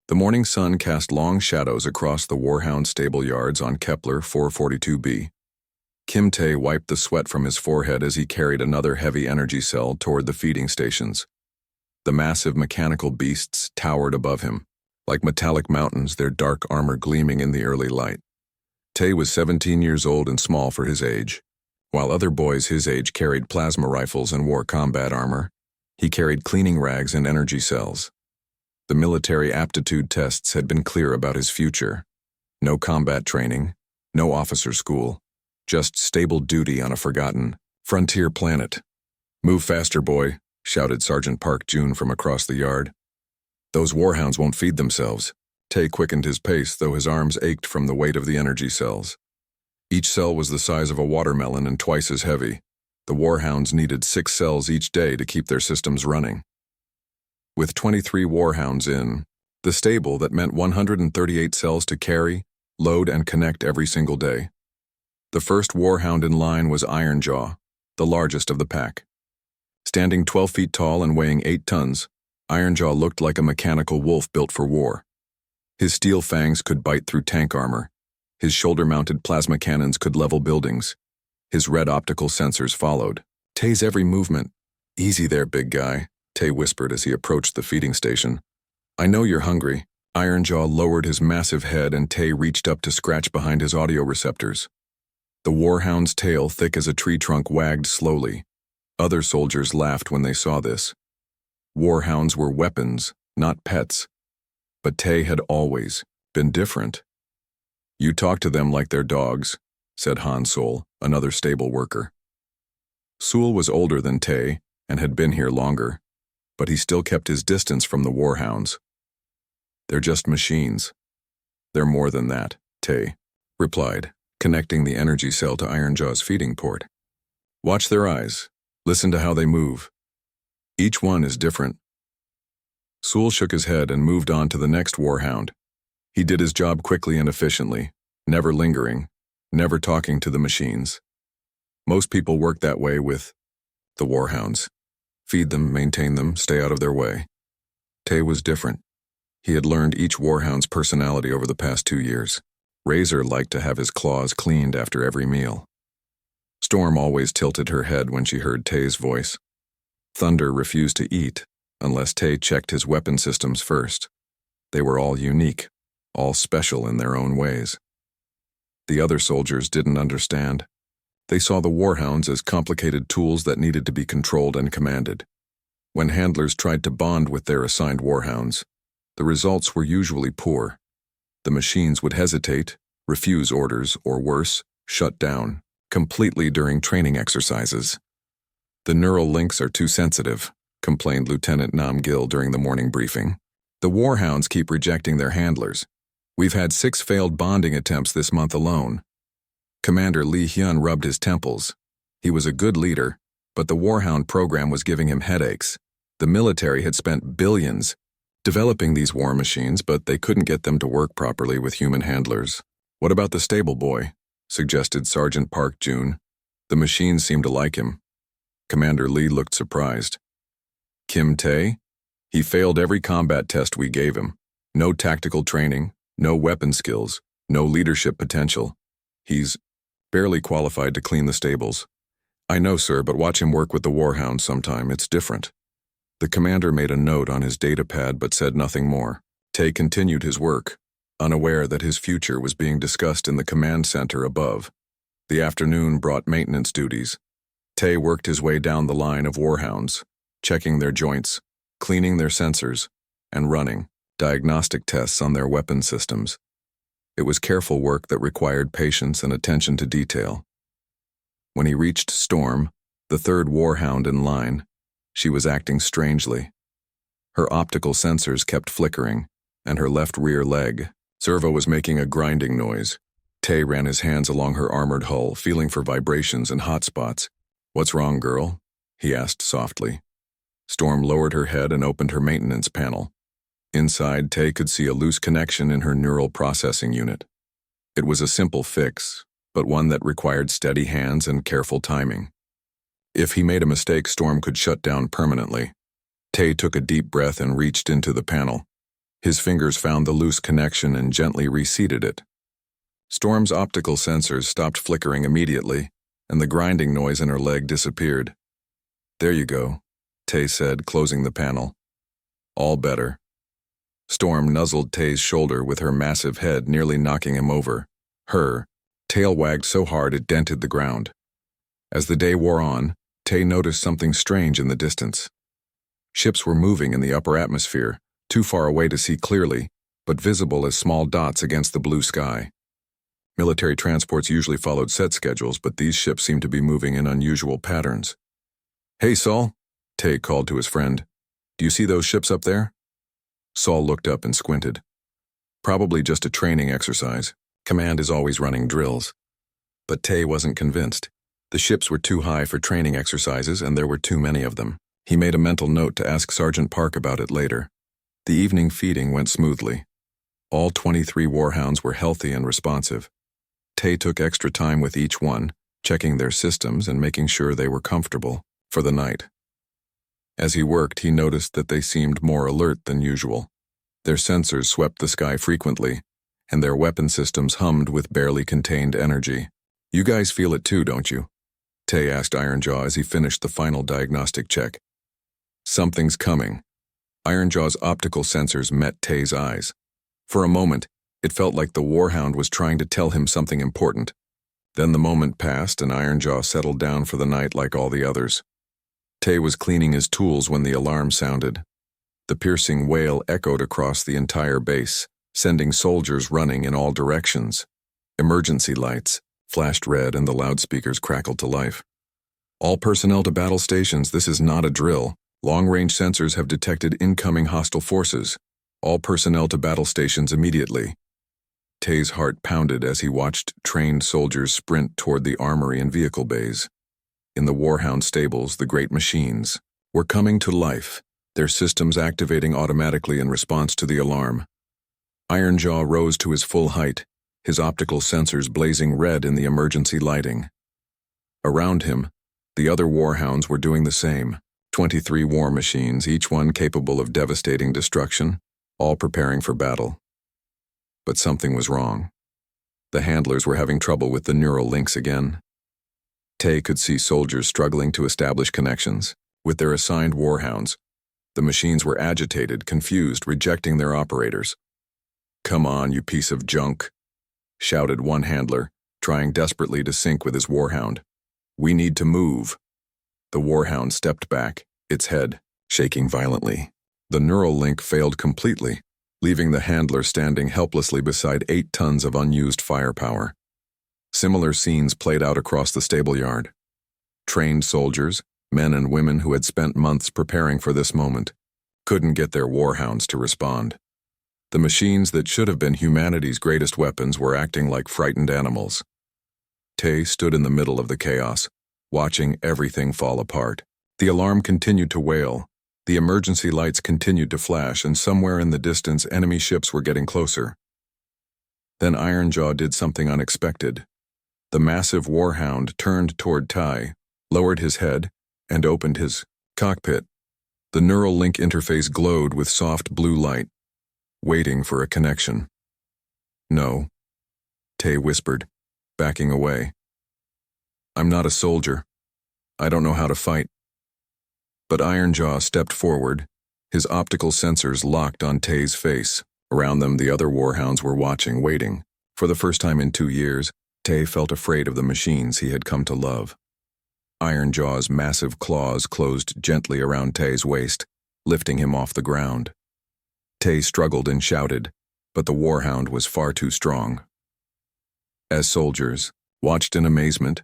The morning sun cast long shadows across the Warhound stable yards on Kepler 442b. Kim Tae wiped the sweat from his forehead as he carried another heavy energy cell toward the feeding stations. The massive mechanical beasts towered above him, like metallic mountains, their dark armor gleaming in the early light. Tae was 17 years old and small for his age. While other boys his age carried plasma rifles and wore combat armor, he carried cleaning rags and energy cells. The military aptitude tests had been clear about his future. No combat training, no officer school, just stable duty on a forgotten, frontier planet. "Move faster, boy," shouted Sergeant Park Jun from across the yard. "Those warhounds won't feed themselves." Tae quickened his pace, though his arms ached from the weight of the energy cells. Each cell was the size of a watermelon and twice as heavy. The warhounds needed 6 cells each day to keep their systems running. With 23 warhounds in the stable, that meant 138 cells to carry, load, and connect every single day. The first warhound in line was Ironjaw, the largest of the pack. Standing 12 feet tall and weighing 8 tons, Ironjaw looked like a mechanical wolf built for war. His steel fangs could bite through tank armor. His shoulder-mounted plasma cannons could level buildings. His red optical sensors followed Tae's every movement. "Easy there, big guy," Tae whispered as he approached the feeding station. "I know you're hungry." Ironjaw lowered his massive head and Tae reached up to scratch behind his audio receptors. The warhound's tail, thick as a tree trunk, wagged slowly. Other soldiers laughed when they saw this. Warhounds were weapons, not pets. But Tae had always been different. "You talk to them like they're dogs," said Han Sol, another stable worker. Sul was older than Tae and had been here longer, but he still kept his distance from the warhounds. "They're just machines." "They're more than that," Tae replied, connecting the energy cell to Ironjaw's feeding port. "Watch their eyes. Listen to how they move. Each one is different." Sul shook his head and moved on to the next warhound. He did his job quickly and efficiently, never lingering, never talking to the machines. Most people work that way with the warhounds. Feed them, maintain them, stay out of their way. Tae was different. He had learned each warhound's personality over the past 2 years. Razor liked to have his claws cleaned after every meal. Storm always tilted her head when she heard Tae's voice. Thunder refused to eat unless Tae checked his weapon systems first. They were all unique, all special in their own ways. The other soldiers didn't understand. They saw the warhounds as complicated tools that needed to be controlled and commanded. When handlers tried to bond with their assigned warhounds, the results were usually poor. The machines would hesitate, refuse orders, or worse, shut down completely during training exercises. "The neural links are too sensitive," complained Lieutenant Nam Gil during the morning briefing. "The warhounds keep rejecting their handlers. We've had 6 failed bonding attempts this month alone." Commander Lee Hyun rubbed his temples. He was a good leader, but the warhound program was giving him headaches. The military had spent billions developing these war machines, but they couldn't get them to work properly with human handlers. "What about the stable boy?" suggested Sergeant Park Jun. "The machines seemed to like him." Commander Lee looked surprised. "Kim Tae? He failed every combat test we gave him. No tactical training, no weapon skills, no leadership potential. He's barely qualified to clean the stables." "I know, sir, but watch him work with the warhounds sometime. It's different." The commander made a note on his data pad but said nothing more. Tae continued his work, unaware that his future was being discussed in the command center above. The afternoon brought maintenance duties. Tae worked his way down the line of warhounds, checking their joints, cleaning their sensors, and running diagnostic tests on their weapon systems. It was careful work that required patience and attention to detail. When he reached Storm, the third warhound in line, she was acting strangely. Her optical sensors kept flickering, and her left rear leg, servo, was making a grinding noise. Tae ran his hands along her armored hull, feeling for vibrations and hot spots. "What's wrong, girl?" he asked softly. Storm lowered her head and opened her maintenance panel. Inside, Tae could see a loose connection in her neural processing unit. It was a simple fix, but one that required steady hands and careful timing. If he made a mistake, Storm could shut down permanently. Tae took a deep breath and reached into the panel. His fingers found the loose connection and gently reseated it. Storm's optical sensors stopped flickering immediately, and the grinding noise in her leg disappeared. "There you go," Tay said, closing the panel. "All better." Storm nuzzled Tay's shoulder with her massive head, nearly knocking him over. Her tail wagged so hard it dented the ground. As the day wore on, Tay noticed something strange in the distance. Ships were moving in the upper atmosphere, too far away to see clearly, but visible as small dots against the blue sky. Military transports usually followed set schedules, but these ships seemed to be moving in unusual patterns. "Hey, Saul," Tay called to his friend. "Do you see those ships up there?" Saul looked up and squinted. "Probably just a training exercise. Command is always running drills." But Tay wasn't convinced. The ships were too high for training exercises, and there were too many of them. He made a mental note to ask Sergeant Park about it later. The evening feeding went smoothly. All 23 Warhounds were healthy and responsive. Tay took extra time with each one, checking their systems and making sure they were comfortable for the night. As he worked, he noticed that they seemed more alert than usual. Their sensors swept the sky frequently, and their weapon systems hummed with barely contained energy. "You guys feel it too, don't you?" Tay asked Ironjaw as he finished the final diagnostic check. "Something's coming." Ironjaw's optical sensors met Tay's eyes. For a moment, it felt like the Warhound was trying to tell him something important. Then the moment passed and Ironjaw settled down for the night like all the others. Tay was cleaning his tools when the alarm sounded. The piercing wail echoed across the entire base, sending soldiers running in all directions. Emergency lights flashed red and the loudspeakers crackled to life. "All personnel to battle stations, this is not a drill. Long-range sensors have detected incoming hostile forces. All personnel to battle stations immediately." Tay's heart pounded as he watched trained soldiers sprint toward the armory and vehicle bays. In the Warhound stables, the great machines were coming to life, their systems activating automatically in response to the alarm. Ironjaw rose to his full height, his optical sensors blazing red in the emergency lighting. Around him, the other Warhounds were doing the same. 23 war machines, each one capable of devastating destruction, all preparing for battle. But something was wrong. The handlers were having trouble with the neural links again. Tay could see soldiers struggling to establish connections with their assigned Warhounds. The machines were agitated, confused, rejecting their operators. "Come on, you piece of junk," shouted one handler, trying desperately to sync with his Warhound. "We need to move." The Warhound stepped back, its head shaking violently. The neural link failed completely, leaving the handler standing helplessly beside 8 tons of unused firepower. Similar scenes played out across the stable yard. Trained soldiers, men and women who had spent months preparing for this moment, couldn't get their Warhounds to respond. The machines that should have been humanity's greatest weapons were acting like frightened animals. Tay stood in the middle of the chaos, watching everything fall apart. The alarm continued to wail. The emergency lights continued to flash, and somewhere in the distance, enemy ships were getting closer. Then Ironjaw did something unexpected. The massive Warhound turned toward Tay, lowered his head, and opened his cockpit. The neural link interface glowed with soft blue light, waiting for a connection. "No," Tay whispered, backing away. "I'm not a soldier. I don't know how to fight." But Ironjaw stepped forward, his optical sensors locked on Tay's face. Around them, the other Warhounds were watching, waiting. For the first time in 2 years, Tay felt afraid of the machines he had come to love. Ironjaw's massive claws closed gently around Tay's waist, lifting him off the ground. Tay struggled and shouted, but the Warhound was far too strong. As soldiers watched in amazement,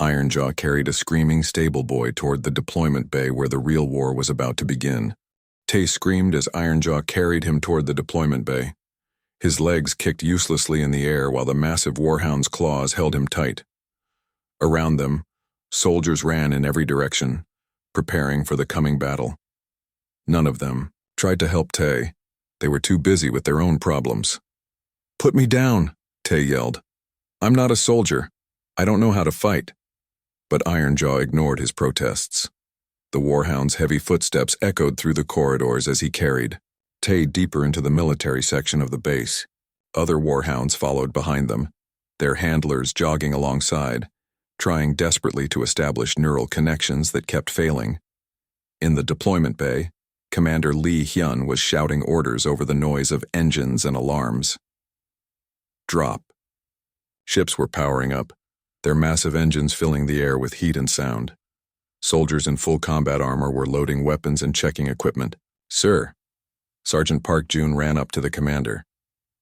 Ironjaw carried a screaming stable boy toward the deployment bay where the real war was about to begin. Tay screamed as Ironjaw carried him toward the deployment bay. His legs kicked uselessly in the air while the massive Warhound's claws held him tight. Around them, soldiers ran in every direction, preparing for the coming battle. None of them tried to help Tay. They were too busy with their own problems. "Put me down," Tay yelled. "I'm not a soldier. I don't know how to fight." But Ironjaw ignored his protests. The Warhound's heavy footsteps echoed through the corridors as he carried Tay deeper into the military section of the base. Other warhounds followed behind them, their handlers jogging alongside, trying desperately to establish neural connections that kept failing. In the deployment bay, Commander Lee Hyun was shouting orders over the noise of engines and alarms. Drop. Ships were powering up, their massive engines filling the air with heat and sound. Soldiers in full combat armor were loading weapons and checking equipment. "Sir." Sergeant Park Jun ran up to the commander.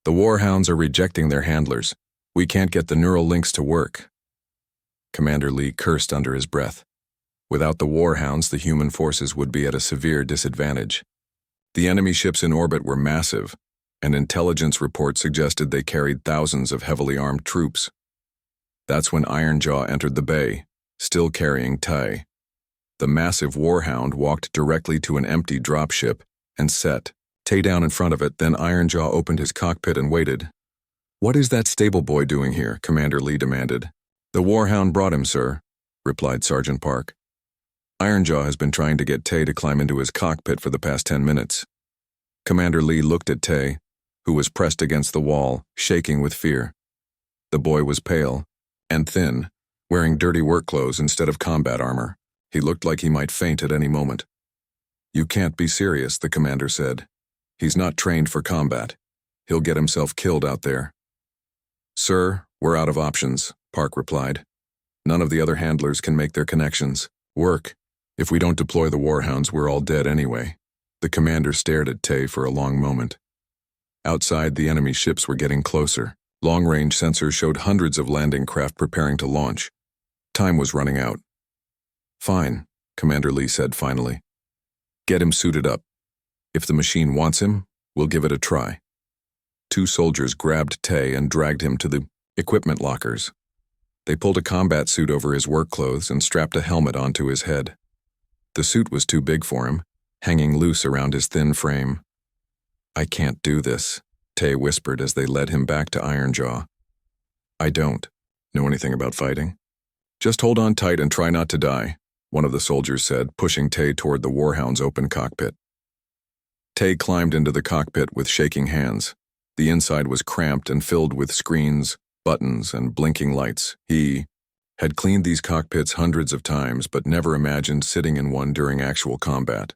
"The warhounds are rejecting their handlers. We can't get the neural links to work." Commander Lee cursed under his breath. Without the warhounds, the human forces would be at a severe disadvantage. The enemy ships in orbit were massive, and intelligence reports suggested they carried thousands of heavily armed troops. That's when Ironjaw entered the bay, still carrying Tai. The massive warhound walked directly to an empty dropship and set Tai down in front of it. Then Ironjaw opened his cockpit and waited. "What is that stable boy doing here?" Commander Lee demanded. "The warhound brought him, sir," replied Sergeant Park. "Ironjaw has been trying to get Tai to climb into his cockpit for the past 10 minutes. Commander Lee looked at Tai, who was pressed against the wall, shaking with fear. The boy was pale and thin, wearing dirty work clothes instead of combat armor. He looked like he might faint at any moment. "You can't be serious," the commander said. "He's not trained for combat. He'll get himself killed out there." "Sir, we're out of options," Park replied. "None of the other handlers can make their connections work. If we don't deploy the warhounds, we're all dead anyway." The commander stared at Tai for a long moment. Outside, the enemy ships were getting closer. Long-range sensors showed hundreds of landing craft preparing to launch. Time was running out. "Fine," Commander Lee said finally. "Get him suited up. If the machine wants him, we'll give it a try." 2 soldiers grabbed Tai and dragged him to the equipment lockers. They pulled a combat suit over his work clothes and strapped a helmet onto his head. The suit was too big for him, hanging loose around his thin frame. "I can't do this," Tai whispered as they led him back to Ironjaw. "I don't know anything about fighting. Just hold on tight and try not to die," one of the soldiers said, pushing Tai toward the warhound's open cockpit. Tai climbed into the cockpit with shaking hands. The inside was cramped and filled with screens, buttons, and blinking lights. He had cleaned these cockpits hundreds of times, but never imagined sitting in one during actual combat.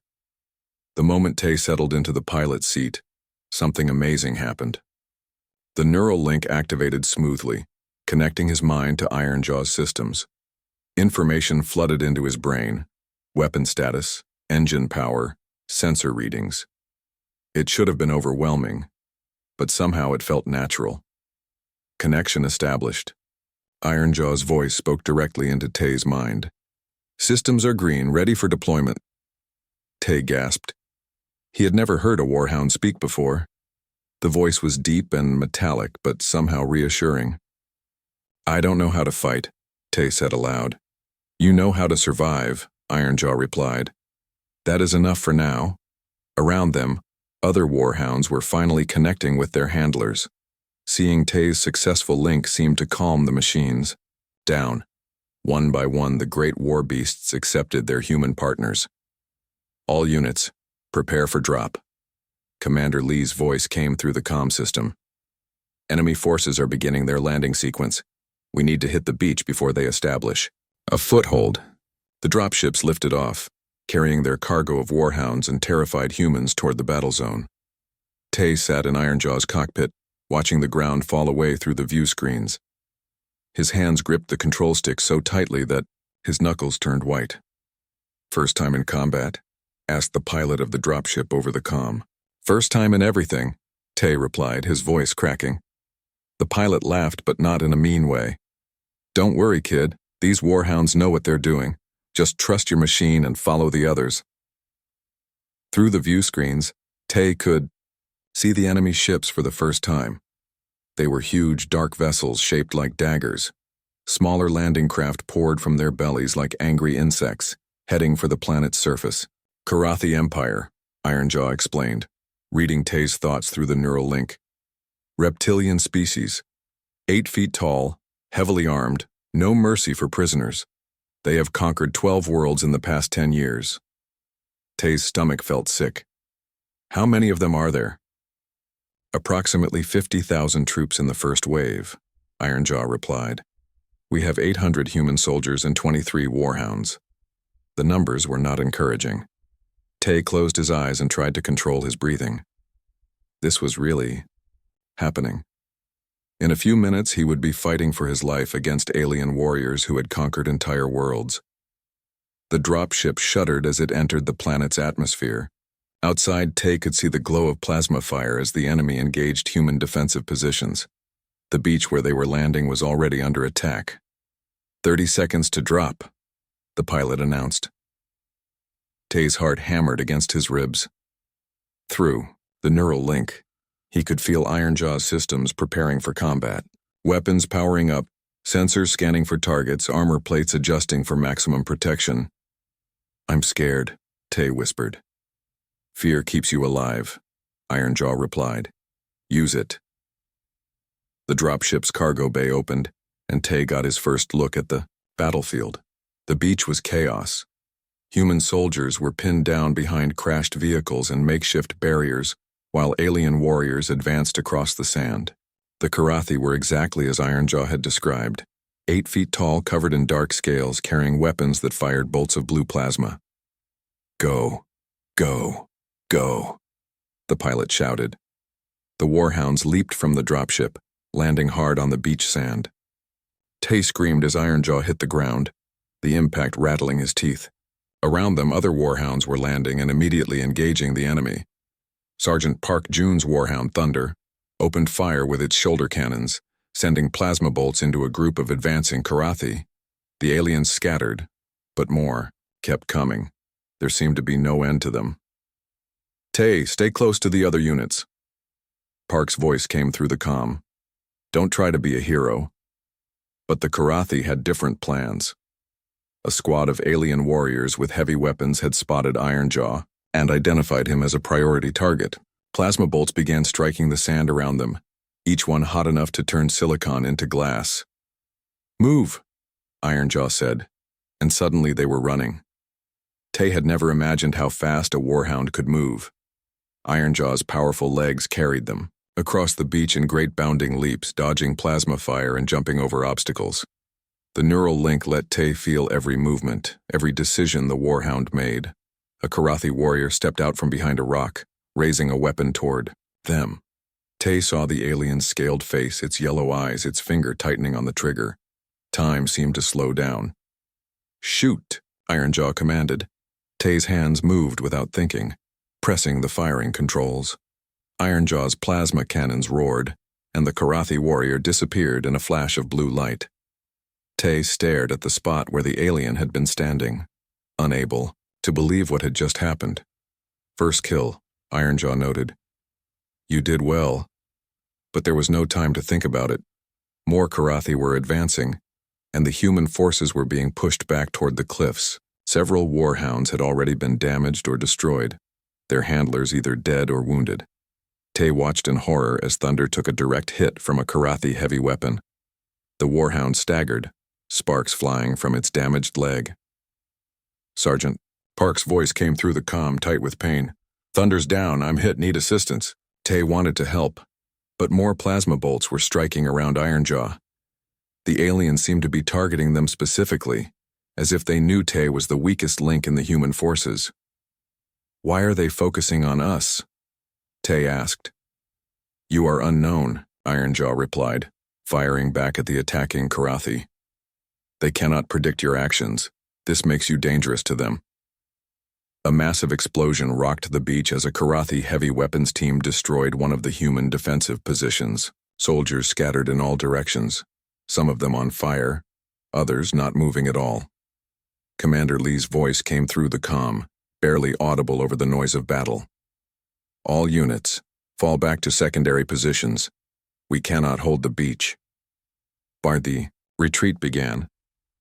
The moment Tai settled into the pilot's seat, something amazing happened. The neural link activated smoothly, connecting his mind to Ironjaw's systems. Information flooded into his brain: weapon status, engine power, sensor readings. It should have been overwhelming, but somehow it felt natural. Connection established. Ironjaw's voice spoke directly into Tai's mind. "Systems are green, ready for deployment." Tai gasped. He had never heard a warhound speak before. The voice was deep and metallic, but somehow reassuring. "I don't know how to fight," Tai said aloud. "You know how to survive," Ironjaw replied. "That is enough for now." Around them, other warhounds were finally connecting with their handlers. Seeing Tai's successful link seemed to calm the machines. Down. One by one, the great war beasts accepted their human partners. "All units, prepare for drop." Commander Lee's voice came through the comm system. "Enemy forces are beginning their landing sequence. We need to hit the beach before they establish a foothold." The dropships lifted off, carrying their cargo of warhounds and terrified humans toward the battle zone. Tai sat in Ironjaw's cockpit, watching the ground fall away through the view screens. His hands gripped the control stick so tightly that his knuckles turned white. "First time in combat?" asked the pilot of the dropship over the comm. "First time in everything," Tai replied, his voice cracking. The pilot laughed, but not in a mean way. "Don't worry, kid. These warhounds know what they're doing. Just trust your machine and follow the others." Through the view screens, Tai could see the enemy ships for the first time. They were huge, dark vessels shaped like daggers. Smaller landing craft poured from their bellies like angry insects, heading for the planet's surface. "Karathi Empire," Ironjaw explained, reading Tai's thoughts through the neural link. "Reptilian species. 8 feet tall, heavily armed, no mercy for prisoners. They have conquered 12 worlds in the past 10 years. Tai's stomach felt sick. How many of them are there? Approximately 50,000 troops in the first wave, Ironjaw replied. We have 800 human soldiers and 23 warhounds. The numbers were not encouraging. Tay closed his eyes and tried to control his breathing. This was really happening. In a few minutes, he would be fighting for his life against alien warriors who had conquered entire worlds. The dropship shuddered as it entered the planet's atmosphere. Outside, Tay could see the glow of plasma fire as the enemy engaged human defensive positions. The beach where they were landing was already under attack. 30 seconds to drop, the pilot announced. Tay's heart hammered against his ribs. Through the neural link, he could feel Ironjaw's systems preparing for combat. Weapons powering up, sensors scanning for targets, armor plates adjusting for maximum protection. I'm scared, Tay whispered. Fear keeps you alive, Ironjaw replied. Use it. The dropship's cargo bay opened, and Tay got his first look at the battlefield. The beach was chaos. Human soldiers were pinned down behind crashed vehicles and makeshift barriers, while alien warriors advanced across the sand. The Karathi were exactly as Ironjaw had described, 8 feet tall, covered in dark scales, carrying weapons that fired bolts of blue plasma. Go, go, go, the pilot shouted. The warhounds leaped from the dropship, landing hard on the beach sand. Tay screamed as Ironjaw hit the ground, the impact rattling his teeth. Around them, other warhounds were landing and immediately engaging the enemy. Sergeant Park June's warhound Thunder opened fire with its shoulder cannons, sending plasma bolts into a group of advancing Karathi. The aliens scattered, but more kept coming. There seemed to be no end to them. Tay, stay close to the other units. Park's voice came through the comm. Don't try to be a hero. But the Karathi had different plans. A squad of alien warriors with heavy weapons had spotted Ironjaw and identified him as a priority target. Plasma bolts began striking the sand around them, each one hot enough to turn silicon into glass. Move, Ironjaw said, and suddenly they were running. Tay had never imagined how fast a warhound could move. Ironjaw's powerful legs carried them across the beach in great bounding leaps, dodging plasma fire and jumping over obstacles. The neural link let Tay feel every movement, every decision the warhound made. A Karathi warrior stepped out from behind a rock, raising a weapon toward them. Tay saw the alien's scaled face, its yellow eyes, its finger tightening on the trigger. Time seemed to slow down. Shoot, Ironjaw commanded. Tay's hands moved without thinking, pressing the firing controls. Ironjaw's plasma cannons roared, and the Karathi warrior disappeared in a flash of blue light. Tay stared at the spot where the alien had been standing, unable to believe what had just happened. First kill, Ironjaw noted. You did well. But there was no time to think about it. More Karathi were advancing, and the human forces were being pushed back toward the cliffs. Several warhounds had already been damaged or destroyed, their handlers either dead or wounded. Tay watched in horror as Thunder took a direct hit from a Karathi heavy weapon. The warhound staggered, sparks flying from its damaged leg. Sergeant, Park's voice came through the comm, tight with pain. Thunder's down, I'm hit, need assistance. Tay wanted to help, but more plasma bolts were striking around Ironjaw. The aliens seemed to be targeting them specifically, as if they knew Tay was the weakest link in the human forces. Why are they focusing on us? Tay asked. You are unknown, Ironjaw replied, firing back at the attacking Karathi. They cannot predict your actions. This makes you dangerous to them. A massive explosion rocked the beach as a Karathi heavy weapons team destroyed one of the human defensive positions. Soldiers scattered in all directions, some of them on fire, others not moving at all. Commander Lee's voice came through the comm, barely audible over the noise of battle. All units, fall back to secondary positions. We cannot hold the beach. The retreat began,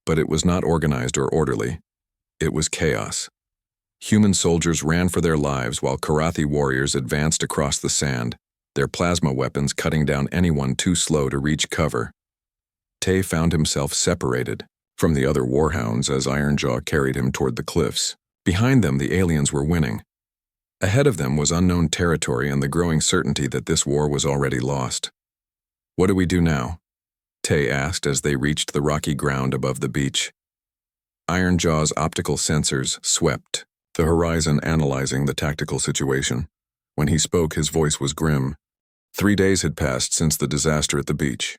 but it was not organized or orderly. It was chaos. Human soldiers ran for their lives while Karathi warriors advanced across the sand, their plasma weapons cutting down anyone too slow to reach cover. Tay found himself separated from the other warhounds as Ironjaw carried him toward the cliffs. Behind them, the aliens were winning. Ahead of them was unknown territory and the growing certainty that this war was already lost. "What do we do now?" Tay asked as they reached the rocky ground above the beach. Ironjaw's optical sensors swept the horizon, analyzing the tactical situation. When he spoke, his voice was grim. 3 days had passed since the disaster at the beach.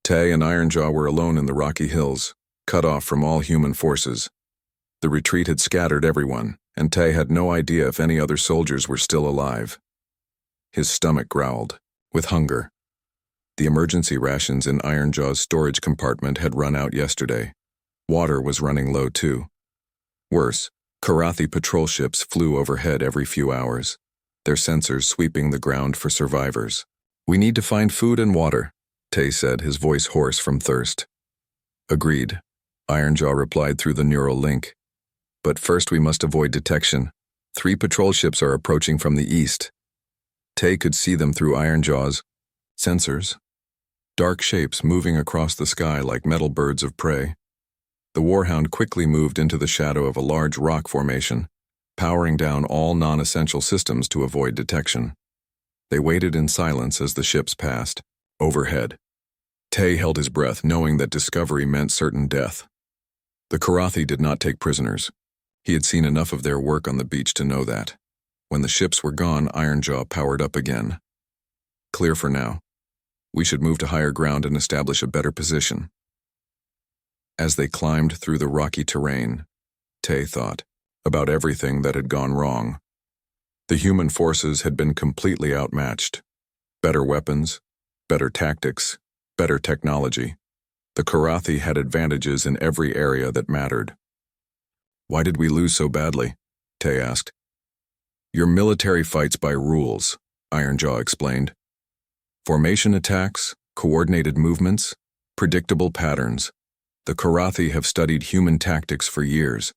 Tay and Ironjaw were alone in the rocky hills, cut off from all human forces. The retreat had scattered everyone, and Tay had no idea if any other soldiers were still alive. His stomach growled with hunger. The emergency rations in Ironjaw's storage compartment had run out yesterday. Water was running low too. Worse, Karathi patrol ships flew overhead every few hours, their sensors sweeping the ground for survivors. "We need to find food and water," Tay said, his voice hoarse from thirst. "Agreed," Ironjaw replied through the neural link. "But first we must avoid detection. 3 patrol ships are approaching from the east." Tay could see them through Ironjaw's sensors. Dark shapes moving across the sky like metal birds of prey. The Warhound quickly moved into the shadow of a large rock formation, powering down all non-essential systems to avoid detection. They waited in silence as the ships passed, overhead. Tay held his breath, knowing that discovery meant certain death. The Karathi did not take prisoners. He had seen enough of their work on the beach to know that. When the ships were gone, Ironjaw powered up again. "Clear for now. We should move to higher ground and establish a better position." As they climbed through the rocky terrain, Tay thought about everything that had gone wrong. The human forces had been completely outmatched. Better weapons, better tactics, better technology. The Karathi had advantages in every area that mattered. "Why did we lose so badly?" Tay asked. "Your military fights by rules," Ironjaw explained. "Formation attacks, coordinated movements, predictable patterns. The Karathi have studied human tactics for years.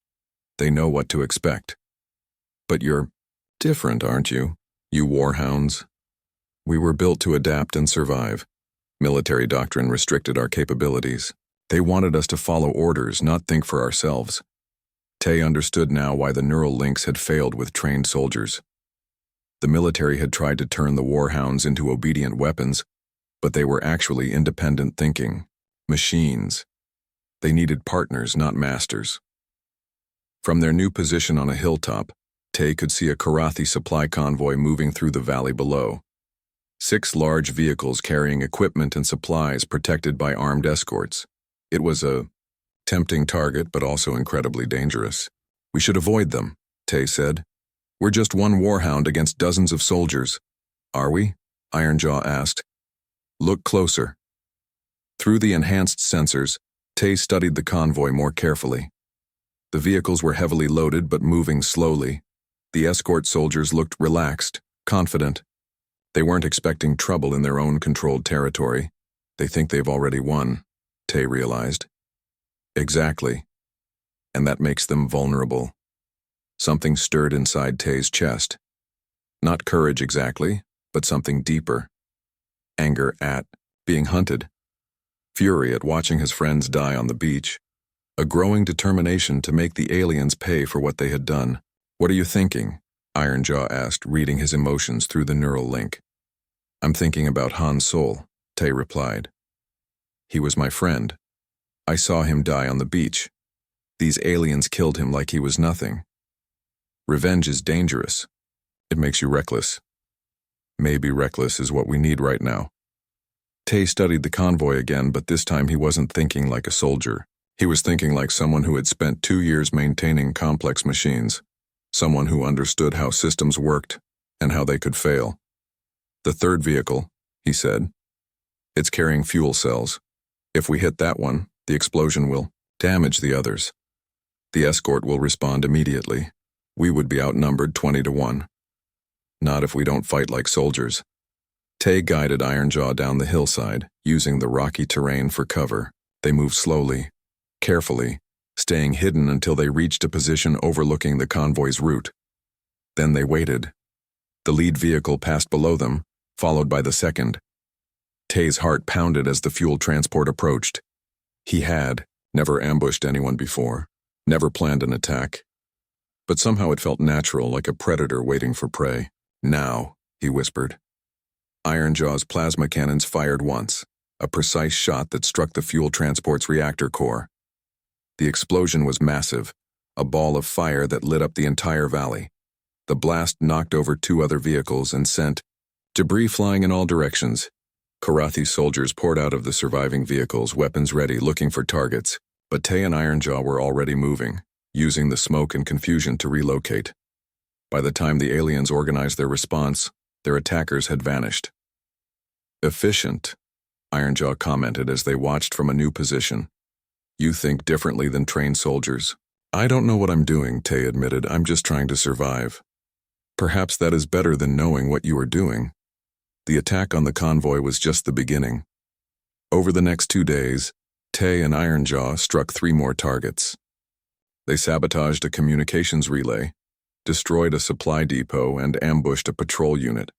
They know what to expect. But you're different, aren't you, you Warhounds? We were built to adapt and survive. Military doctrine restricted our capabilities. They wanted us to follow orders, not think for ourselves." Tay understood now why the neural links had failed with trained soldiers. The military had tried to turn the Warhounds into obedient weapons, but they were actually independent thinking, machines. They needed partners, not masters. From their new position on a hilltop, Tay could see a Karathi supply convoy moving through the valley below. 6 large vehicles carrying equipment and supplies protected by armed escorts. It was a tempting target, but also incredibly dangerous. "We should avoid them," Tay said. "We're just one Warhound against dozens of soldiers." "Are we?" Ironjaw asked. "Look closer." Through the enhanced sensors, Tay studied the convoy more carefully. The vehicles were heavily loaded but moving slowly. The escort soldiers looked relaxed, confident. They weren't expecting trouble in their own controlled territory. They think they've already won, Tay realized. Exactly. And that makes them vulnerable. Something stirred inside Tay's chest. Not courage exactly, but something deeper. Anger at being hunted. Fury at watching his friends die on the beach. A growing determination to make the aliens pay for what they had done. "What are you thinking?" Ironjaw asked, reading his emotions through the neural link. "I'm thinking about Han Sol," Tay replied. "He was my friend. I saw him die on the beach. These aliens killed him like he was nothing. Revenge is dangerous. It makes you reckless. Maybe reckless is what we need right now." Tay studied the convoy again, but this time he wasn't thinking like a soldier. He was thinking like someone who had spent 2 years maintaining complex machines. Someone who understood how systems worked and how they could fail. "The third vehicle," he said. "It's carrying fuel cells. If we hit that one, the explosion will damage the others. The escort will respond immediately. We would be outnumbered 20-1. Not if we don't fight like soldiers." Tay guided Ironjaw down the hillside, using the rocky terrain for cover. They moved slowly, carefully, staying hidden until they reached a position overlooking the convoy's route. Then they waited. The lead vehicle passed below them, followed by the second. Tay's heart pounded as the fuel transport approached. He had never ambushed anyone before, never planned an attack. but somehow it felt natural, like a predator waiting for prey. "Now," he whispered. Ironjaw's plasma cannons fired once, a precise shot that struck the fuel transport's reactor core. The explosion was massive, a ball of fire that lit up the entire valley. The blast knocked over 2 other vehicles and sent debris flying in all directions. Karathi soldiers poured out of the surviving vehicles, weapons ready, looking for targets, but Tay and Ironjaw were already moving, using the smoke and confusion to relocate. By the time the aliens organized their response, their attackers had vanished. "Efficient," Ironjaw commented as they watched from a new position. "You think differently than trained soldiers." "I don't know what I'm doing," Tay admitted. "I'm just trying to survive." "Perhaps that is better than knowing what you are doing." The attack on the convoy was just the beginning. Over the next 2 days, Tay and Ironjaw struck 3 more targets. They sabotaged a communications relay, destroyed a supply depot, and ambushed a patrol unit.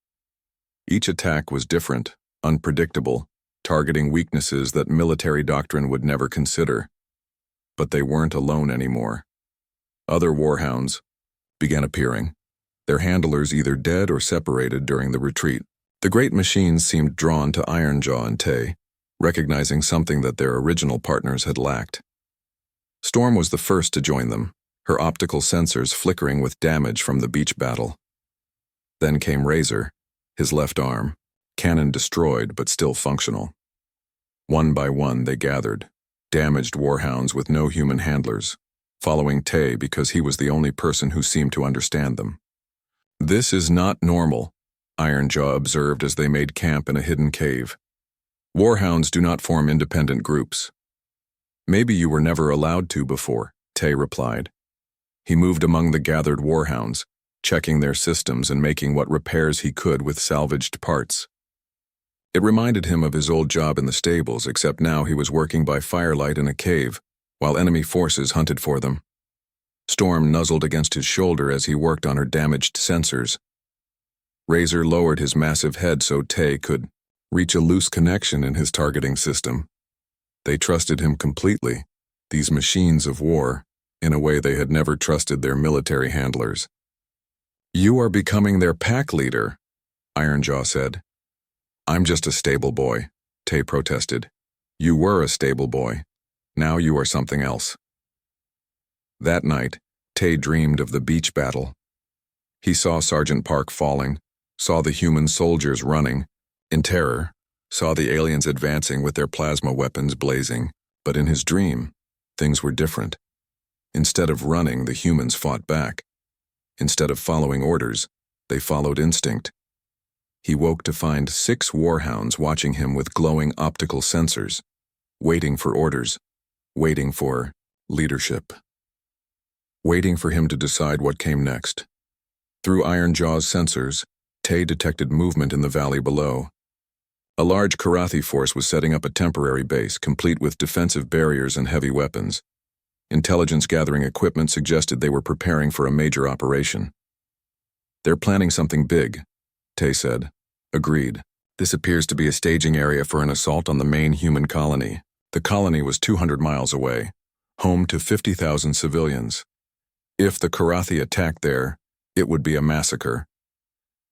Each attack was different, unpredictable, targeting weaknesses that military doctrine would never consider. But they weren't alone anymore. Other warhounds began appearing, their handlers either dead or separated during the retreat. The great machines seemed drawn to Ironjaw and Tay, recognizing something that their original partners had lacked. Storm was the first to join them, her optical sensors flickering with damage from the beach battle. Then came Razor, his left arm, cannon destroyed but still functional. One by one they gathered, damaged warhounds with no human handlers, following Tay because he was the only person who seemed to understand them. "This is not normal," Ironjaw observed as they made camp in a hidden cave. "Warhounds do not form independent groups." "Maybe you were never allowed to before," Tay replied. He moved among the gathered warhounds, checking their systems and making what repairs he could with salvaged parts. It reminded him of his old job in the stables, except now he was working by firelight in a cave, while enemy forces hunted for them. Storm nuzzled against his shoulder as he worked on her damaged sensors. Razor lowered his massive head so Tay could reach a loose connection in his targeting system. They trusted him completely, these machines of war, in a way they had never trusted their military handlers. "You are becoming their pack leader," Ironjaw said. "I'm just a stable boy," Tay protested. "You were a stable boy. Now you are something else." That night, Tay dreamed of the beach battle. He saw Sergeant Park falling, saw the human soldiers running, in terror, saw the aliens advancing with their plasma weapons blazing, but in his dream, things were different. Instead of running, the humans fought back. Instead of following orders, they followed instinct. He woke to find 6 warhounds watching him with glowing optical sensors, waiting for orders, waiting for leadership, waiting for him to decide what came next. Through Ironjaw's sensors, Tay detected movement in the valley below. A large Karathi force was setting up a temporary base, complete with defensive barriers and heavy weapons. Intelligence-gathering equipment suggested they were preparing for a major operation. "They're planning something big," Tay said. "Agreed. This appears to be a staging area for an assault on the main human colony." The colony was 200 miles away, home to 50,000 civilians. If the Karathi attacked there, it would be a massacre.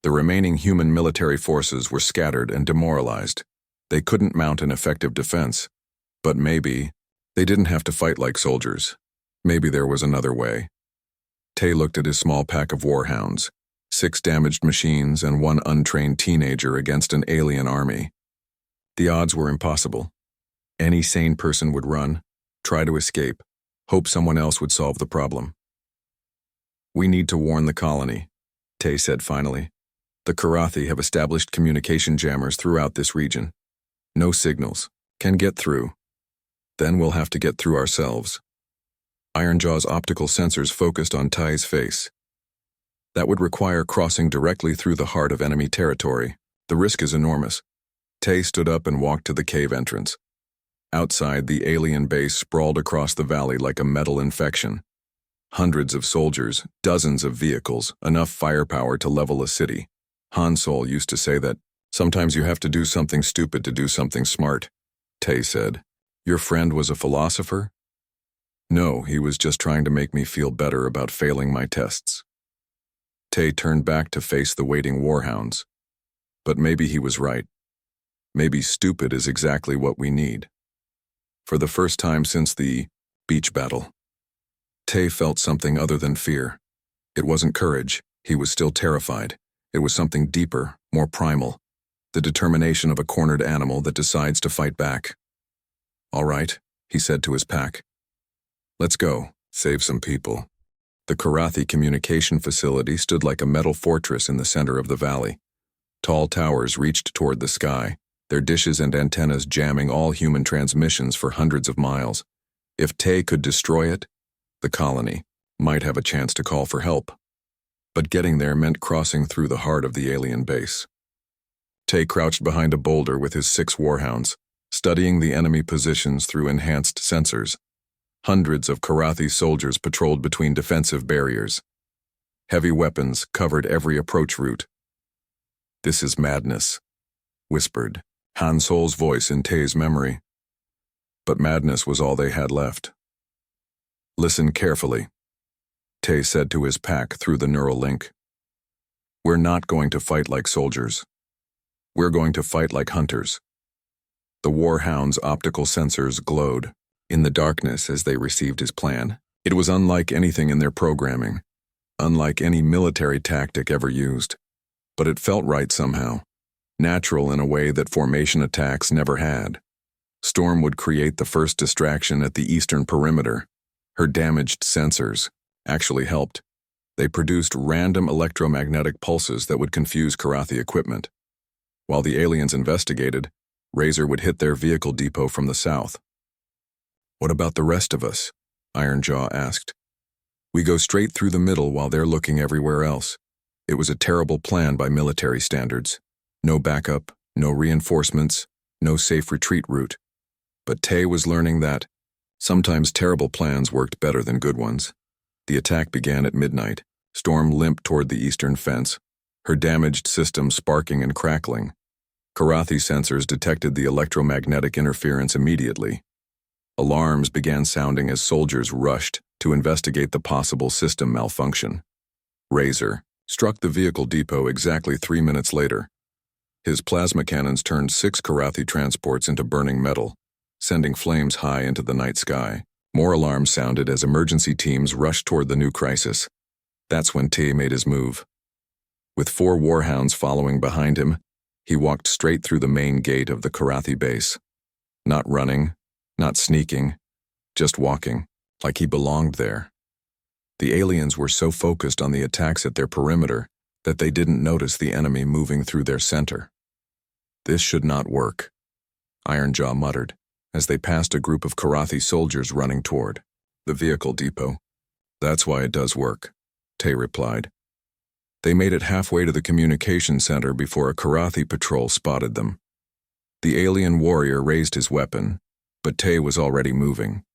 The remaining human military forces were scattered and demoralized. They couldn't mount an effective defense. But maybe they didn't have to fight like soldiers. Maybe there was another way. Tay looked at his small pack of warhounds, 6 damaged machines and 1 untrained teenager against an alien army. The odds were impossible. Any sane person would run, try to escape, hope someone else would solve the problem. "We need to warn the colony," Tay said finally. "The Karathi have established communication jammers throughout this region. No signals. Can get through. Then we'll have to get through ourselves." Ironjaw's optical sensors focused on Tai's face. "That would require crossing directly through the heart of enemy territory. The risk is enormous." Tay stood up and walked to the cave entrance. Outside, the alien base sprawled across the valley like a metal infection. Hundreds of soldiers, dozens of vehicles, enough firepower to level a city. Han Sol used to say that, "Sometimes you have to do something stupid to do something smart," Tay said. "Your friend was a philosopher?" No, he was just trying to make me feel better about failing my tests. Tay turned back to face the waiting warhounds. But maybe he was right. Maybe stupid is exactly what we need. For the first time since the beach battle, Tay felt something other than fear. It wasn't courage. He was still terrified. It was something deeper, more primal. The determination of a cornered animal that decides to fight back. "All right," he said to his pack. "Let's go, save some people." The Karathi communication facility stood like a metal fortress in the center of the valley. Tall towers reached toward the sky, their dishes and antennas jamming all human transmissions for hundreds of miles. If Tay could destroy it, the colony might have a chance to call for help. But getting there meant crossing through the heart of the alien base. Tay crouched behind a boulder with his 6 warhounds, studying the enemy positions through enhanced sensors. Hundreds of Karathi soldiers patrolled between defensive barriers. Heavy weapons covered every approach route. "This is madness," whispered Han Solo's voice in Tay's memory. But madness was all they had left. "Listen carefully," Tay said to his pack through the neural link. "We're not going to fight like soldiers. We're going to fight like hunters." The warhound's optical sensors glowed in the darkness as they received his plan. It was unlike anything in their programming, unlike any military tactic ever used. But it felt right somehow, natural in a way that formation attacks never had. Storm would create the first distraction at the eastern perimeter. Her damaged sensors actually helped. They produced random electromagnetic pulses that would confuse Karathi equipment. While the aliens investigated, Razor would hit their vehicle depot from the south. "What about the rest of us?" Ironjaw asked. "We go straight through the middle while they're looking everywhere else." It was a terrible plan by military standards. No backup, no reinforcements, no safe retreat route. But Tay was learning that sometimes terrible plans worked better than good ones. The attack began at midnight. Storm limped toward the eastern fence, her damaged system sparking and crackling. Karathi sensors detected the electromagnetic interference immediately. Alarms began sounding as soldiers rushed to investigate the possible system malfunction. Razor struck the vehicle depot exactly 3 minutes later. His plasma cannons turned 6 Karathi transports into burning metal, sending flames high into the night sky. More alarms sounded as emergency teams rushed toward the new crisis. That's when Tay made his move. With 4 warhounds following behind him, he walked straight through the main gate of the Karathi base. Not running, not sneaking, just walking, like he belonged there. The aliens were so focused on the attacks at their perimeter that they didn't notice the enemy moving through their center. "This should not work," Ironjaw muttered, as they passed a group of Karathi soldiers running toward the vehicle depot. "That's why it does work," Tay replied. They made it halfway to the communication center before a Karathi patrol spotted them. The alien warrior raised his weapon, but Tay was already moving.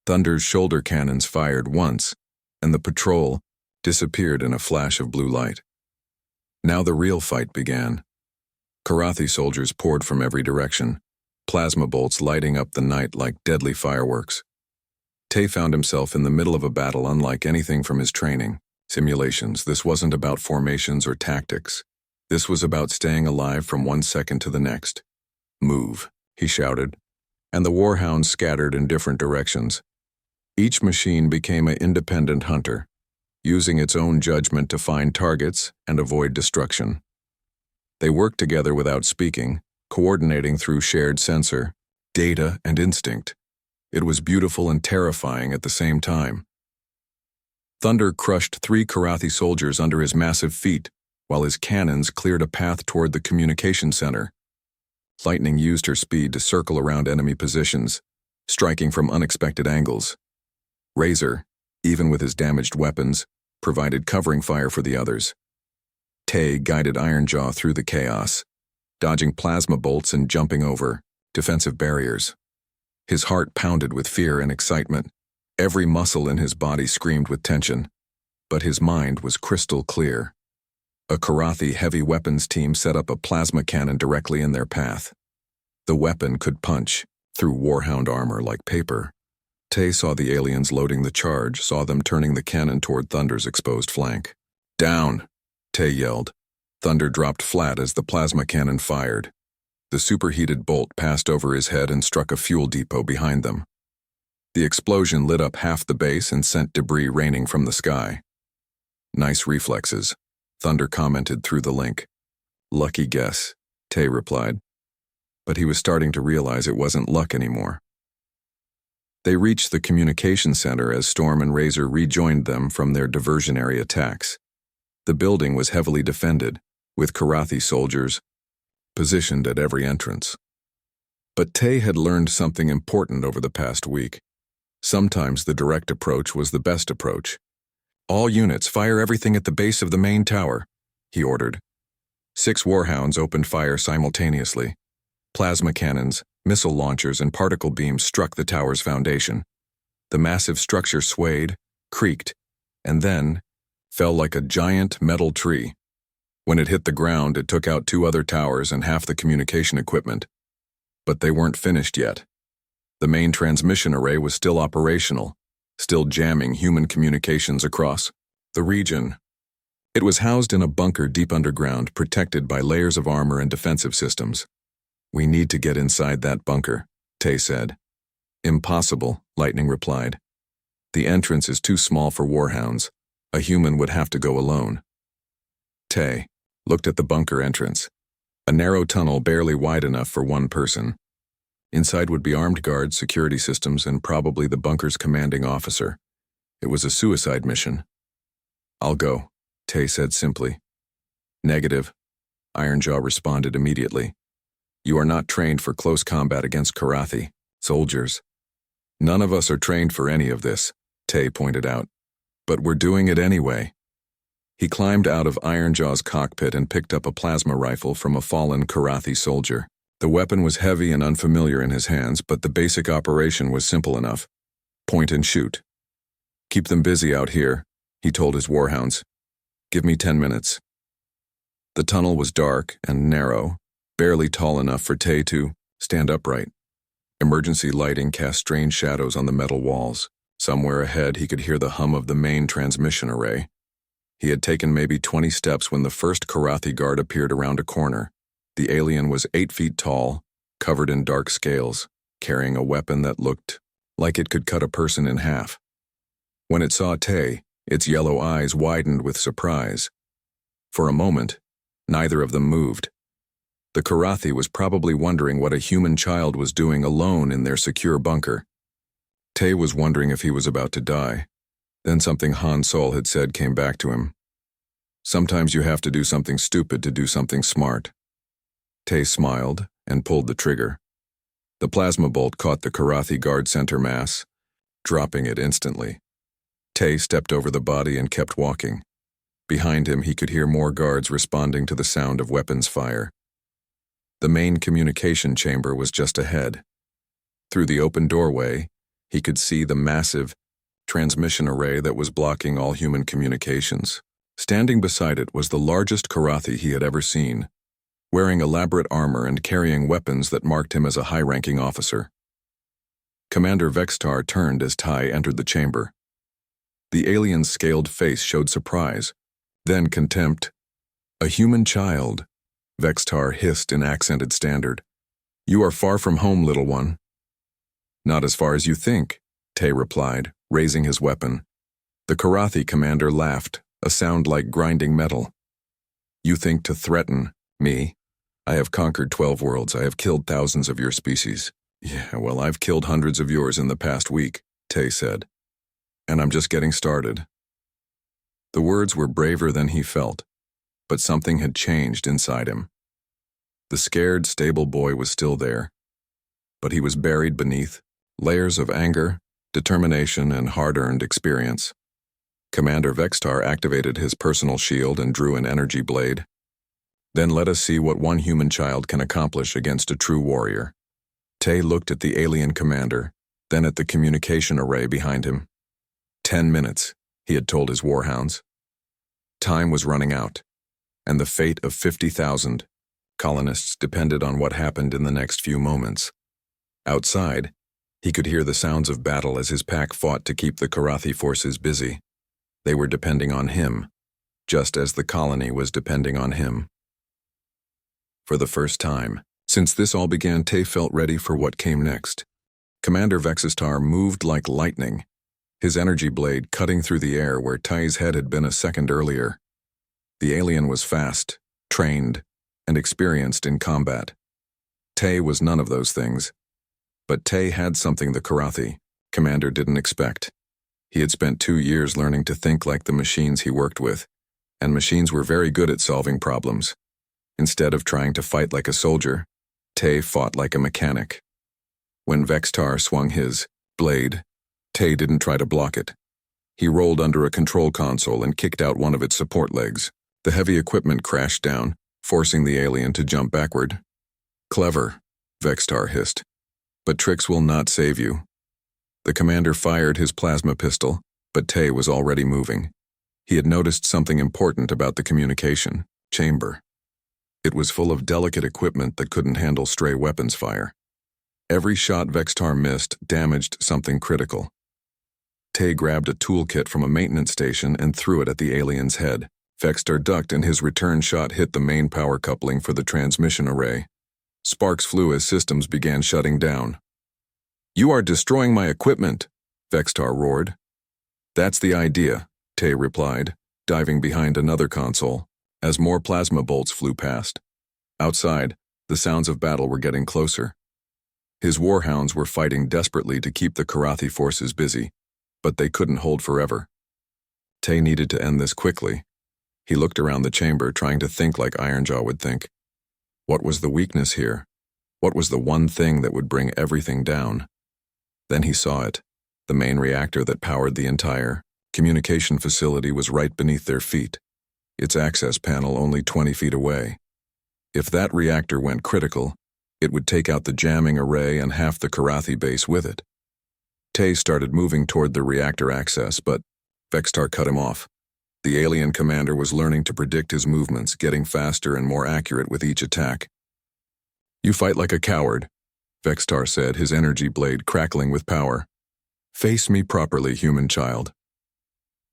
Thunder's shoulder cannons fired once, and the patrol disappeared in a flash of blue light. Now the real fight began. Karathi soldiers poured from every direction, plasma bolts lighting up the night like deadly fireworks. Tay found himself in the middle of a battle unlike anything from his training. Simulations. This wasn't about formations or tactics. This was about staying alive from one second to the next. "Move," he shouted, and the warhounds scattered in different directions. Each machine became an independent hunter, using its own judgment to find targets and avoid destruction. They worked together without speaking, coordinating through shared sensor, data, and instinct. It was beautiful and terrifying at the same time. Thunder crushed 3 Karathi soldiers under his massive feet, while his cannons cleared a path toward the communication center. Lightning used her speed to circle around enemy positions, striking from unexpected angles. Razor, even with his damaged weapons, provided covering fire for the others. Tay guided Ironjaw through the chaos, dodging plasma bolts and jumping over defensive barriers. His heart pounded with fear and excitement. Every muscle in his body screamed with tension, but his mind was crystal clear. A Karathi heavy weapons team set up a plasma cannon directly in their path. The weapon could punch through warhound armor like paper, Tay saw the aliens loading the charge, saw them turning the cannon toward Thunder's exposed flank. "Down!" Tay yelled. Thunder dropped flat as the plasma cannon fired. The superheated bolt passed over his head and struck a fuel depot behind them. The explosion lit up half the base and sent debris raining from the sky. "Nice reflexes," Thunder commented through the link. "Lucky guess," Tay replied. But he was starting to realize it wasn't luck anymore. They reached the communication center as Storm and Razor rejoined them from their diversionary attacks. The building was heavily defended, with Karathi soldiers positioned at every entrance. But Tay had learned something important over the past week. Sometimes the direct approach was the best approach. "All units, fire everything at the base of the main tower," he ordered. 6 Warhounds opened fire simultaneously. Plasma cannons, missile launchers, and particle beams struck the tower's foundation. The massive structure swayed, creaked, and then fell like a giant metal tree. When it hit the ground, it took out 2 other towers and half the communication equipment. But they weren't finished yet. The main transmission array was still operational, still jamming human communications across the region. It was housed in a bunker deep underground, protected by layers of armor and defensive systems. "We need to get inside that bunker," Tay said. "Impossible," Lightning replied. "The entrance is too small for Warhounds. A human would have to go alone." Tay looked at the bunker entrance, a narrow tunnel barely wide enough for one person. Inside would be armed guards, security systems, and probably the bunker's commanding officer. It was a suicide mission. "I'll go," Tay said simply. "Negative," Ironjaw responded immediately. "You are not trained for close combat against Karathi soldiers." "None of us are trained for any of this," Tay pointed out. "But we're doing it anyway." He climbed out of Ironjaw's cockpit and picked up a plasma rifle from a fallen Karathi soldier. The weapon was heavy and unfamiliar in his hands, but the basic operation was simple enough. Point and shoot. "Keep them busy out here," he told his Warhounds. "Give me 10 minutes." The tunnel was dark and narrow, barely tall enough for Tay to stand upright. Emergency lighting cast strange shadows on the metal walls. Somewhere ahead, he could hear the hum of the main transmission array. He had taken maybe 20 steps when the first Karathi guard appeared around a corner. The alien was 8 feet tall, covered in dark scales, carrying a weapon that looked like it could cut a person in half. When it saw Tay, its yellow eyes widened with surprise. For a moment, neither of them moved. The Karathi was probably wondering what a human child was doing alone in their secure bunker. Tay was wondering if he was about to die. Then something Han Sol had said came back to him. "Sometimes you have to do something stupid to do something smart." Tay smiled and pulled the trigger. The plasma bolt caught the Karathi guard center mass, dropping it instantly. Tay stepped over the body and kept walking. Behind him, he could hear more guards responding to the sound of weapons fire. The main communication chamber was just ahead. Through the open doorway, he could see the massive transmission array that was blocking all human communications. Standing beside it was the largest Karathi he had ever seen, wearing elaborate armor and carrying weapons that marked him as a high-ranking officer. Commander Vextar turned as Ty entered the chamber. The alien's scaled face showed surprise, then contempt. "A human child," Vextar hissed in accented standard. "You are far from home, little one." "Not as far as you think," Tay replied, raising his weapon. The Karathi commander laughed, a sound like grinding metal. "You think to threaten me? I have conquered 12 worlds. I have killed thousands of your species." "Yeah, well, I've killed hundreds of yours in the past week," Tay said. "And I'm just getting started." The words were braver than he felt, but something had changed inside him. The scared, stable boy was still there, but he was buried beneath layers of anger, determination, and hard-earned experience. Commander Vextar activated his personal shield and drew an energy blade. "Then let us see what one human child can accomplish against a true warrior." Tay looked at the alien commander, then at the communication array behind him. 10 minutes, he had told his warhounds. Time was running out, and the fate of 50,000 colonists depended on what happened in the next few moments. Outside, He could hear the sounds of battle as his pack fought to keep the Karathi forces busy. They were depending on him, just as the colony was depending on him. For the first time, since this all began, Tay felt ready for what came next. Commander Vexistar moved like lightning, his energy blade cutting through the air where Tay's head had been a second earlier. The alien was fast, trained, and experienced in combat. Tay was none of those things. But Tay had something the Karathi commander didn't expect. He had spent 2 years learning to think like the machines he worked with, and machines were very good at solving problems. Instead of trying to fight like a soldier, Tay fought like a mechanic. When Vextar swung his blade, Tay didn't try to block it. He rolled under a control console and kicked out one of its support legs. The heavy equipment crashed down, forcing the alien to jump backward. "Clever," Vextar hissed. "But tricks will not save you." The commander fired his plasma pistol, but Tay was already moving. He had noticed something important about the communication chamber. It was full of delicate equipment that couldn't handle stray weapons fire. Every shot Vextar missed damaged something critical. Tay grabbed a toolkit from a maintenance station and threw it at the alien's head. Vextar ducked and his return shot hit the main power coupling for the transmission array. Sparks flew as systems began shutting down. "You are destroying my equipment," Vextar roared. "That's the idea," Tay replied, diving behind another console, as more plasma bolts flew past. Outside, the sounds of battle were getting closer. His warhounds were fighting desperately to keep the Karathi forces busy, but they couldn't hold forever. Tay needed to end this quickly. He looked around the chamber, trying to think like Ironjaw would think. What was the weakness here? What was the one thing that would bring everything down? Then he saw it. The main reactor that powered the entire communication facility was right beneath their feet, its access panel only 20 feet away. If that reactor went critical, it would take out the jamming array and half the Karathi base with it. Tay started moving toward the reactor access, but Vextar cut him off. The alien commander was learning to predict his movements, getting faster and more accurate with each attack. "You fight like a coward," Vextar said, his energy blade crackling with power. "Face me properly, human child."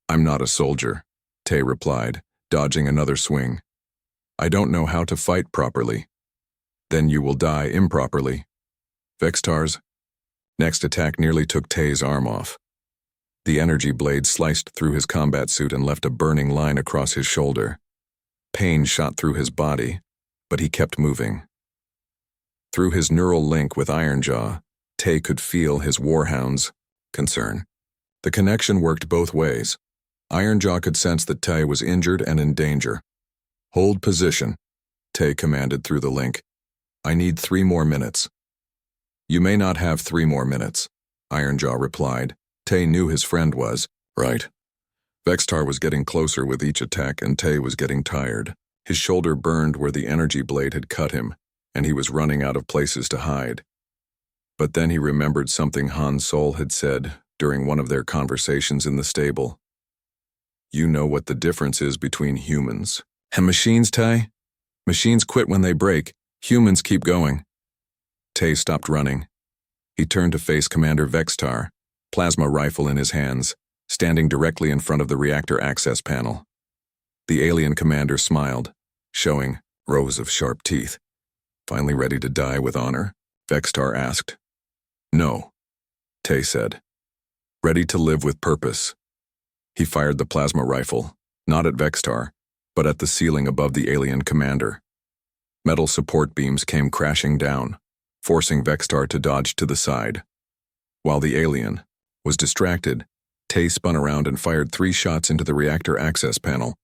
"I'm not a soldier," Tay replied, dodging another swing. "I don't know how to fight properly." "Then you will die improperly." Vextar's next attack nearly took Tay's arm off. The energy blade sliced through his combat suit and left a burning line across his shoulder. Pain shot through his body, but he kept moving. Through his neural link with Ironjaw, Tay could feel his warhound's concern. The connection worked both ways. Ironjaw could sense that Tay was injured and in danger. "Hold position," Tay commanded through the link. "I need 3 more minutes." "You may not have 3 more minutes," Ironjaw replied. Tay knew his friend was right. Vextar was getting closer with each attack, and Tay was getting tired. His shoulder burned where the energy blade had cut him, and he was running out of places to hide. But then he remembered something Han Sol had said during one of their conversations in the stable. "You know what the difference is between humans and machines, Tay? Machines quit when they break. Humans keep going." Tay stopped running. He turned to face Commander Vextar, plasma rifle in his hands, standing directly in front of the reactor access panel. The alien commander smiled, showing rows of sharp teeth. "Finally ready to die with honor?" Vextar asked. "No," Tay said. "Ready to live with purpose." He fired the plasma rifle, not at Vextar, but at the ceiling above the alien commander. Metal support beams came crashing down, forcing Vextar to dodge to the side. While the alien was distracted, Tay spun around and fired 3 shots into the reactor access panel.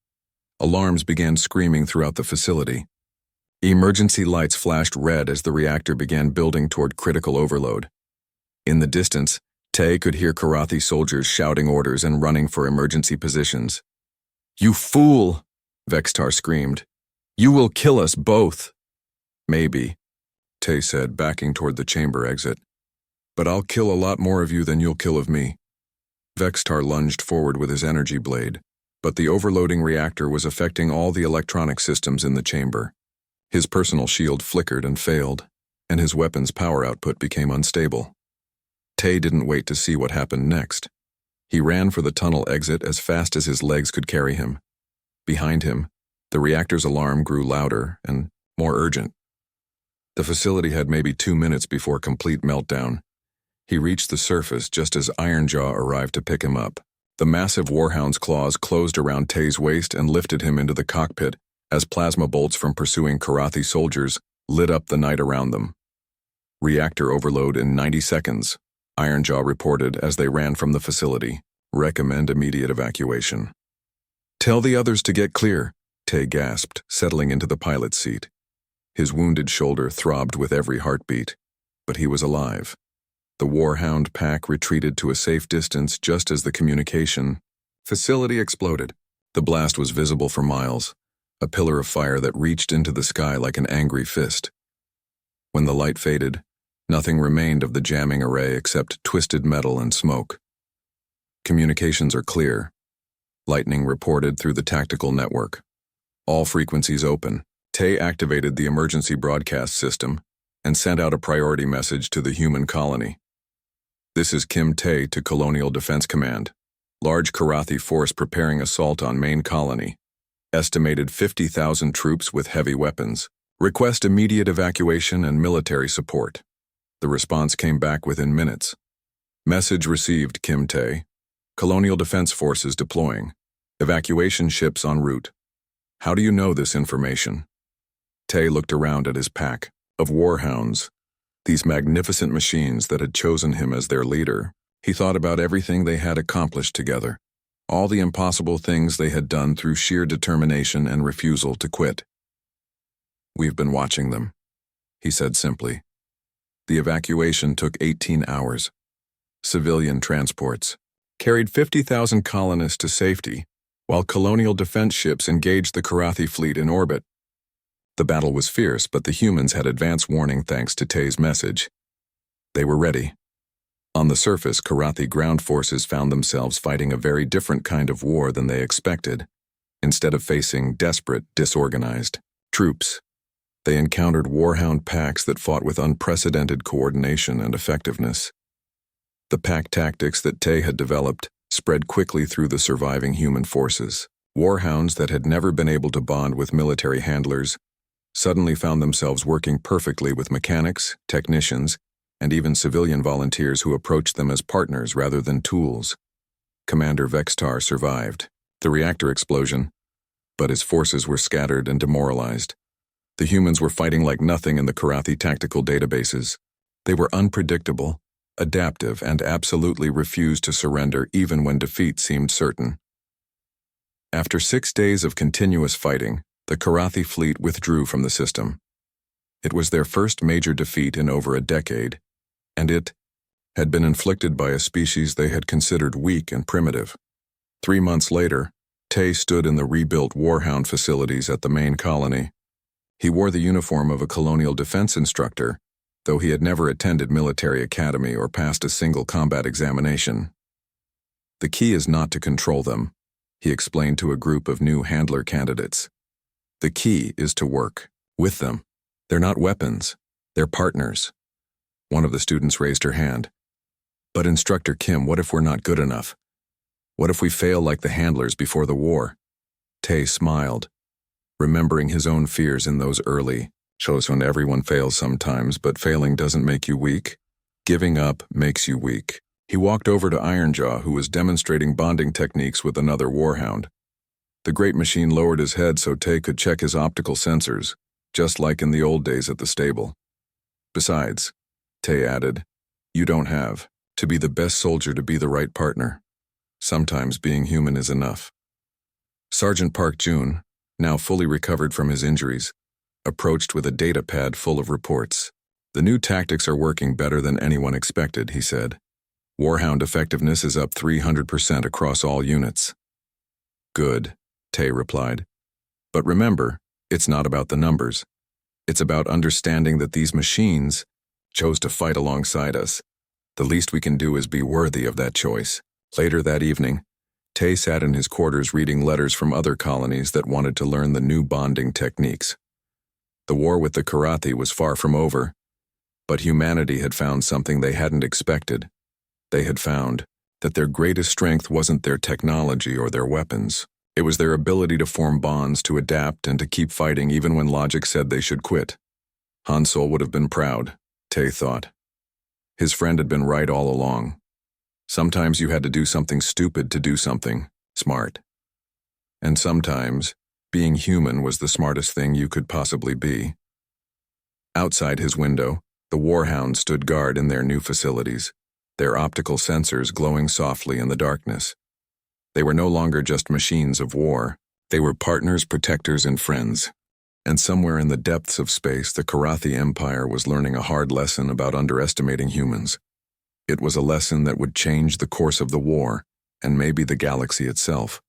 Alarms began screaming throughout the facility. Emergency lights flashed red as the reactor began building toward critical overload. In the distance, Tay could hear Karathi soldiers shouting orders and running for emergency positions. "You fool!" Vextar screamed. "You will kill us both." "Maybe," Tay said, backing toward the chamber exit. "But I'll kill a lot more of you than you'll kill of me." Vextar lunged forward with his energy blade, but the overloading reactor was affecting all the electronic systems in the chamber. His personal shield flickered and failed, and his weapon's power output became unstable. Tay didn't wait to see what happened next. He ran for the tunnel exit as fast as his legs could carry him. Behind him, the reactor's alarm grew louder and more urgent. The facility had maybe 2 minutes before complete meltdown. He reached the surface just as Ironjaw arrived to pick him up. The massive Warhound's claws closed around Tay's waist and lifted him into the cockpit as plasma bolts from pursuing Karathi soldiers lit up the night around them. Reactor overload in 90 seconds, Ironjaw reported as they ran from the facility. Recommend immediate evacuation. Tell the others to get clear, Tay gasped, settling into the pilot's seat. His wounded shoulder throbbed with every heartbeat, but he was alive. The Warhound pack retreated to a safe distance just as the communication facility exploded. The blast was visible for miles, a pillar of fire that reached into the sky like an angry fist. When the light faded, nothing remained of the jamming array except twisted metal and smoke. Communications are clear. Lightning reported through the tactical network. All frequencies open. Tay activated the emergency broadcast system and sent out a priority message to the human colony. This is Kim Tay to Colonial Defense Command. Large Karathi force preparing assault on main colony. Estimated 50,000 troops with heavy weapons. Request immediate evacuation and military support. The response came back within minutes. Message received, Kim Tay. Colonial Defense Forces deploying. Evacuation ships en route. How do you know this information? Tay looked around at his pack of warhounds, these magnificent machines that had chosen him as their leader. He thought about everything they had accomplished together, all the impossible things they had done through sheer determination and refusal to quit. We've been watching them, he said simply. The evacuation took 18 hours. Civilian transports carried 50,000 colonists to safety, while colonial defense ships engaged the Karathi fleet in orbit. The battle was fierce, but the humans had advance warning thanks to Tay's message. They were ready. On the surface, Karathi ground forces found themselves fighting a very different kind of war than they expected. Instead of facing desperate, disorganized troops, they encountered warhound packs that fought with unprecedented coordination and effectiveness. The pack tactics that Tay had developed spread quickly through the surviving human forces. Warhounds that had never been able to bond with military handlers suddenly found themselves working perfectly with mechanics, technicians, and even civilian volunteers who approached them as partners rather than tools. Commander Vextar survived the reactor explosion, but his forces were scattered and demoralized. The humans were fighting like nothing in the Karathi tactical databases. They were unpredictable, adaptive, and absolutely refused to surrender even when defeat seemed certain. After 6 days of continuous fighting, the Karathi fleet withdrew from the system. It was their first major defeat in over a decade, and it had been inflicted by a species they had considered weak and primitive. 3 months later, Tay stood in the rebuilt Warhound facilities at the main colony. He wore the uniform of a colonial defense instructor, though he had never attended military academy or passed a single combat examination. The key is not to control them, he explained to a group of new handler candidates. The key is to work with them. They're not weapons, they're partners. One of the students raised her hand. But Instructor Kim, what if we're not good enough? What if we fail like the handlers before the war? Tay smiled, remembering his own fears in those early shows when everyone fails sometimes, but failing doesn't make you weak. Giving up makes you weak. He walked over to Ironjaw, who was demonstrating bonding techniques with another warhound. The great machine lowered his head so Tay could check his optical sensors, just like in the old days at the stable. Besides, Tay added, you don't have to be the best soldier to be the right partner. Sometimes being human is enough. Sergeant Park June, now fully recovered from his injuries, approached with a data pad full of reports. The new tactics are working better than anyone expected, he said. Warhound effectiveness is up 300% across all units. Good, Tay replied. But remember, it's not about the numbers. It's about understanding that these machines chose to fight alongside us. The least we can do is be worthy of that choice. Later that evening, Tay sat in his quarters reading letters from other colonies that wanted to learn the new bonding techniques. The war with the Karathi was far from over, but humanity had found something they hadn't expected: They had found that their greatest strength wasn't their technology or their weapons. It was their ability to form bonds, to adapt, and to keep fighting even when logic said they should quit. Han Solo would have been proud, Tay thought. His friend had been right all along. Sometimes you had to do something stupid to do something smart. And sometimes, being human was the smartest thing you could possibly be. Outside his window, the Warhound stood guard in their new facilities, their optical sensors glowing softly in the darkness. They were no longer just machines of war. They were partners, protectors, and friends. And somewhere in the depths of space, the Karathi Empire was learning a hard lesson about underestimating humans. It was a lesson that would change the course of the war, and maybe the galaxy itself.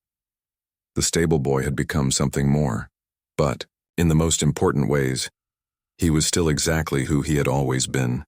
The stable boy had become something more. But, in the most important ways, he was still exactly who he had always been.